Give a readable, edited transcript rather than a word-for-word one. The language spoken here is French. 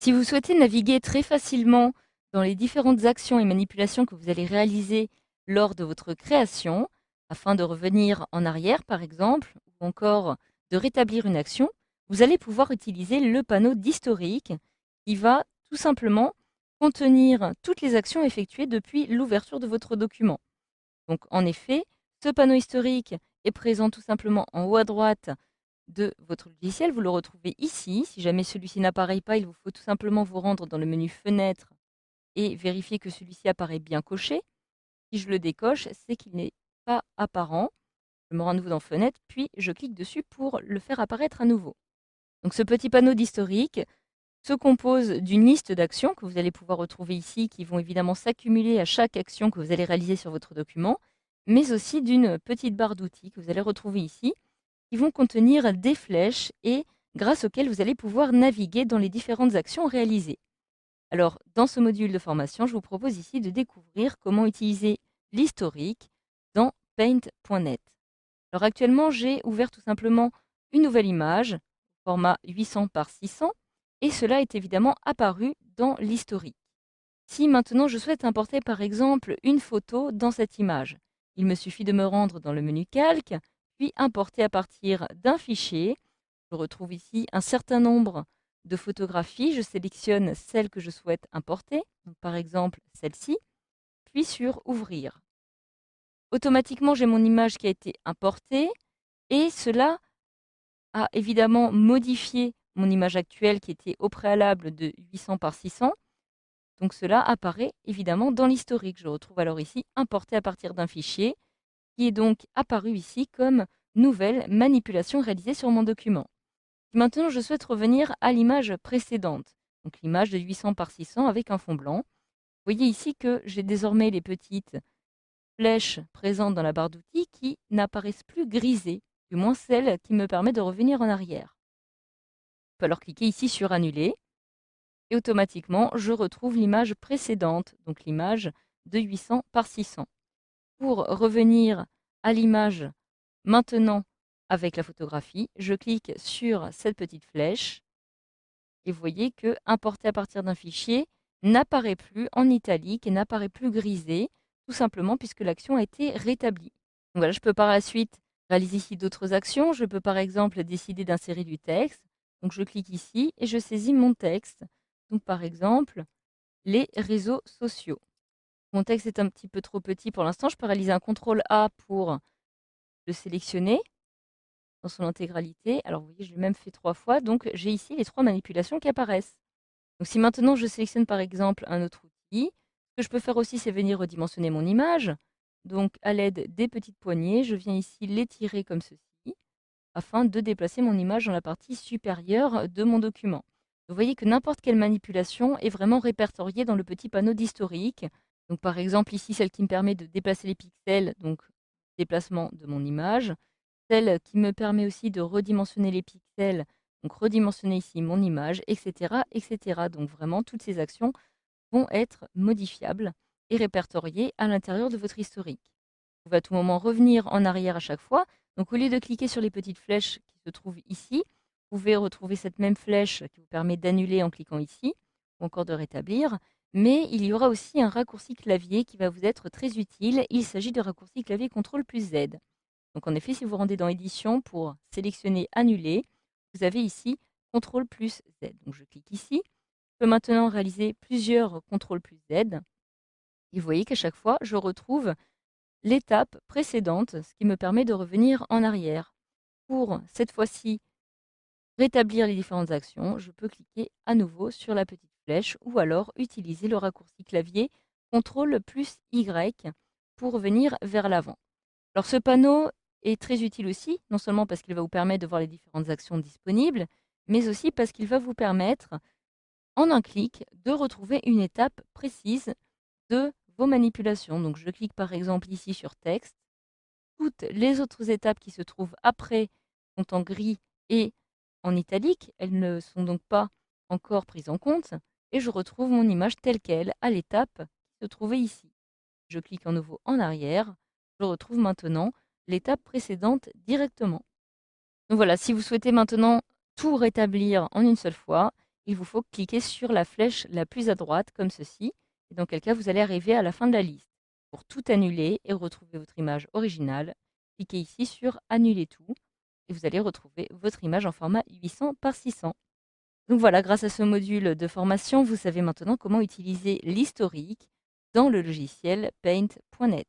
Si vous souhaitez naviguer très facilement dans les différentes actions et manipulations que vous allez réaliser lors de votre création, afin de revenir en arrière par exemple, ou encore de rétablir une action, vous allez pouvoir utiliser le panneau d'historique qui va tout simplement contenir toutes les actions effectuées depuis l'ouverture de votre document. Donc en effet, ce panneau historique est présent tout simplement en haut à droite de votre logiciel. Vous le retrouvez ici. Si jamais celui-ci n'apparaît pas, il vous faut tout simplement vous rendre dans le menu Fenêtre et vérifier que celui-ci apparaît bien coché. Si je le décoche, c'est qu'il n'est pas apparent. Je me rends à nouveau dans Fenêtre, puis je clique dessus pour le faire apparaître à nouveau. Donc ce petit panneau d'historique se compose d'une liste d'actions que vous allez pouvoir retrouver ici, qui vont évidemment s'accumuler à chaque action que vous allez réaliser sur votre document, mais aussi d'une petite barre d'outils que vous allez retrouver ici, qui vont contenir des flèches et grâce auxquelles vous allez pouvoir naviguer dans les différentes actions réalisées. Alors, dans ce module de formation, je vous propose ici de découvrir comment utiliser l'historique dans Paint.net. Alors actuellement, j'ai ouvert tout simplement une nouvelle image, format 800 par 600, et cela est évidemment apparu dans l'historique. Si maintenant je souhaite importer par exemple une photo dans cette image, il me suffit de me rendre dans le menu Calque, puis importer à partir d'un fichier. Je retrouve ici un certain nombre de photographies. Je sélectionne celle que je souhaite importer, donc par exemple celle-ci, puis sur Ouvrir. Automatiquement, j'ai mon image qui a été importée et cela a évidemment modifié mon image actuelle qui était au préalable de 800 par 600. Donc cela apparaît évidemment dans l'historique. Je retrouve alors ici importé à partir d'un fichier qui est donc apparu ici comme nouvelle manipulation réalisée sur mon document. Maintenant, je souhaite revenir à l'image précédente, donc l'image de 800 par 600 avec un fond blanc. Vous voyez ici que j'ai désormais les petites flèches présentes dans la barre d'outils qui n'apparaissent plus grisées, du moins celles qui me permettent de revenir en arrière. Je peux alors cliquer ici sur Annuler et automatiquement, je retrouve l'image précédente, donc l'image de 800 par 600. Pour revenir à l'image maintenant avec la photographie, je clique sur cette petite flèche et vous voyez que importer à partir d'un fichier n'apparaît plus en italique et n'apparaît plus grisé, tout simplement puisque l'action a été rétablie. Donc voilà, je peux par la suite réaliser ici d'autres actions. Je peux par exemple décider d'insérer du texte. Donc je clique ici et je saisis mon texte. Donc par exemple, les réseaux sociaux. Mon texte est un petit peu trop petit pour l'instant. Je peux réaliser un CTRL A pour le sélectionner dans son intégralité. Alors vous voyez, je l'ai même fait 3 fois. Donc j'ai ici les 3 manipulations qui apparaissent. Donc si maintenant je sélectionne par exemple un autre outil, ce que je peux faire aussi, c'est venir redimensionner mon image. Donc à l'aide des petites poignées, je viens ici l'étirer comme ceci, afin de déplacer mon image dans la partie supérieure de mon document. Vous voyez que n'importe quelle manipulation est vraiment répertoriée dans le petit panneau d'historique. Donc par exemple ici, celle qui me permet de déplacer les pixels, donc déplacement de mon image. Celle qui me permet aussi de redimensionner les pixels, donc redimensionner ici mon image, etc., etc. Donc vraiment, toutes ces actions vont être modifiables et répertoriées à l'intérieur de votre historique. Vous pouvez à tout moment revenir en arrière à chaque fois. Donc au lieu de cliquer sur les petites flèches qui se trouvent ici, vous pouvez retrouver cette même flèche qui vous permet d'annuler en cliquant ici, ou encore de rétablir. Mais il y aura aussi un raccourci clavier qui va vous être très utile. Il s'agit de raccourci clavier CTRL plus Z. Donc en effet, si vous rendez dans Édition pour sélectionner Annuler, vous avez ici CTRL plus Z. Donc je clique ici. Je peux maintenant réaliser plusieurs CTRL plus Z. Et vous voyez qu'à chaque fois, je retrouve l'étape précédente, ce qui me permet de revenir en arrière. Pour cette fois-ci rétablir les différentes actions, je peux cliquer à nouveau sur la petite flèche ou alors utiliser le raccourci clavier CTRL plus Y pour revenir vers l'avant. Alors ce panneau est très utile aussi, non seulement parce qu'il va vous permettre de voir les différentes actions disponibles, mais aussi parce qu'il va vous permettre, en un clic, de retrouver une étape précise de vos manipulations. Donc je clique par exemple ici sur texte. Toutes les autres étapes qui se trouvent après sont en gris et en italique. Elles ne sont donc pas encore prises en compte. Et je retrouve mon image telle qu'elle à l'étape qui se trouvait ici. Je clique en nouveau en arrière. Je retrouve maintenant l'étape précédente directement. Donc voilà, si vous souhaitez maintenant tout rétablir en une seule fois, il vous faut cliquer sur la flèche la plus à droite, comme ceci, et dans quel cas vous allez arriver à la fin de la liste. Pour tout annuler et retrouver votre image originale, cliquez ici sur Annuler tout, et vous allez retrouver votre image en format 800 par 600. Donc voilà, grâce à ce module de formation, vous savez maintenant comment utiliser l'historique dans le logiciel Paint.net.